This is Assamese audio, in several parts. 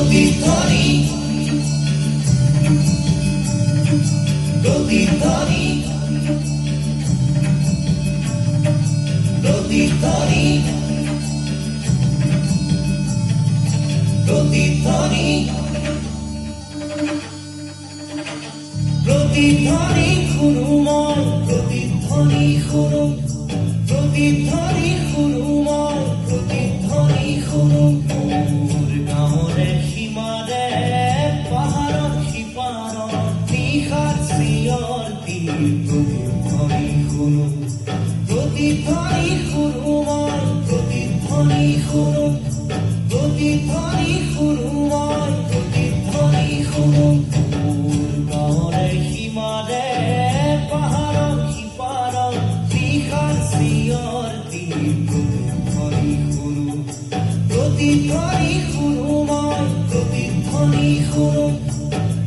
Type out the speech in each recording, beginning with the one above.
প্ৰতিধ্বনি প্ৰতিধ্বনি প্ৰতিধ্বনি প্ৰতিধ্বনি প্ৰতিধ্বনি খুৰুময় প্ৰতিধ্বনি খুৰু প্ৰতিধ্বনি খুৰুময় প্ৰতিধ্বনি খুৰু গাঁৱৰে সীমাৰে পাহাৰৰ সিপাৰৰ নিশাৰ চিঞৰ তীৰ প্ৰতিধ্বনি খুৰু প্ৰতিধ্বনি খুৰুময় প্ৰতিধ্বনি খুৰু প্ৰতিধ্বনি খুৰুময় প্ৰতিধ্বনি খুৰু গাঁৱৰে সীমাৰে পাহাৰৰ সিপাৰৰ নিশাৰ চিঞৰ তীৰ প্ৰতিধ্বনি খুৰু প্ৰতিধ্বনি খুৰুময় প্ৰতিধ্বনি খুৰু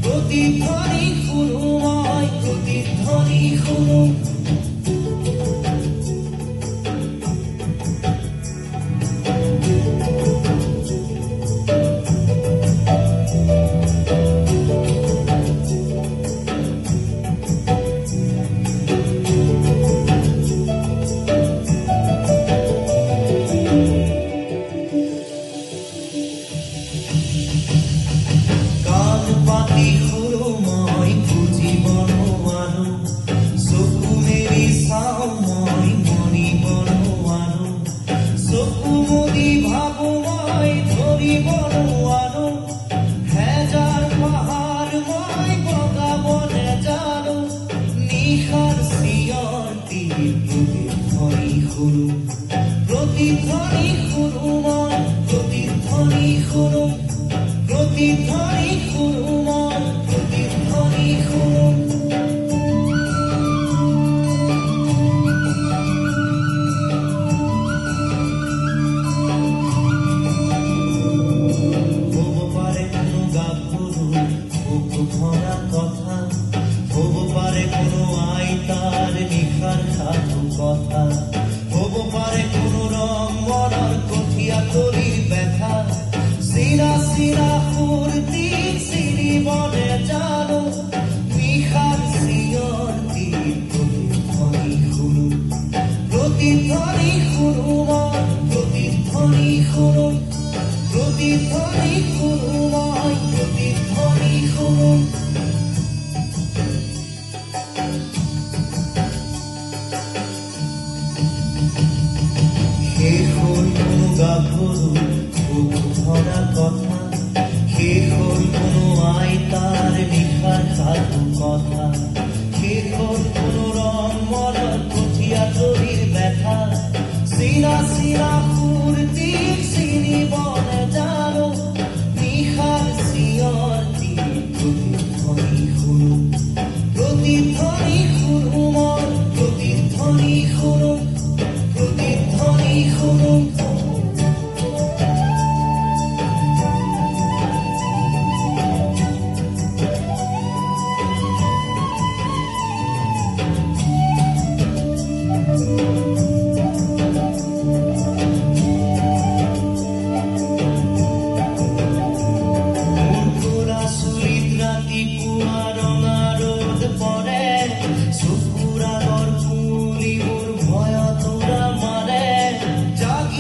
প্ৰতিধ্বনি খুৰুময় প্ৰতিধ্বনি খুৰু পাতি খুৰুময় বুজি বনোৱানো চকু মেলি চাওঁ মই মনি বনোৱানো চকু মুদি ভাবো মই ধৰিব নোৱাৰো হেজাৰ পাহাৰ মই বগাব নেজানো নিশাৰ চিঞৰ তীৰ প্ৰতিধ্বনি খুৰু প্ৰতিধ্বনি খুৰুময় প্ৰতিধ্বনি খুৰু প্রতিধ্বনি খুরুময় প্রতিধ্বনি খুরু হব পারে কোনো গাভরু বুক ভরা কথা হব পারে কোনো আইতার নিশার সাধু কথা হব পারে কোনো রং মরার কঠিয়া তলির ব্যথা সিরা সিরা ফুর্তি সিরি বনে জানো নিশার চিঞর তীর প্রতিধ্বনি খুরু প্রতিধ্বনি খুরুময় প্রতিধ্বনি খুরু প্রতিধ্বনি খুরুময় প্রতিধ্বনি খুরু শেষ হল কোনো গাভরু বুক ভরা কথা শেষ হল কোনো আইতার নিশার সাধু কথা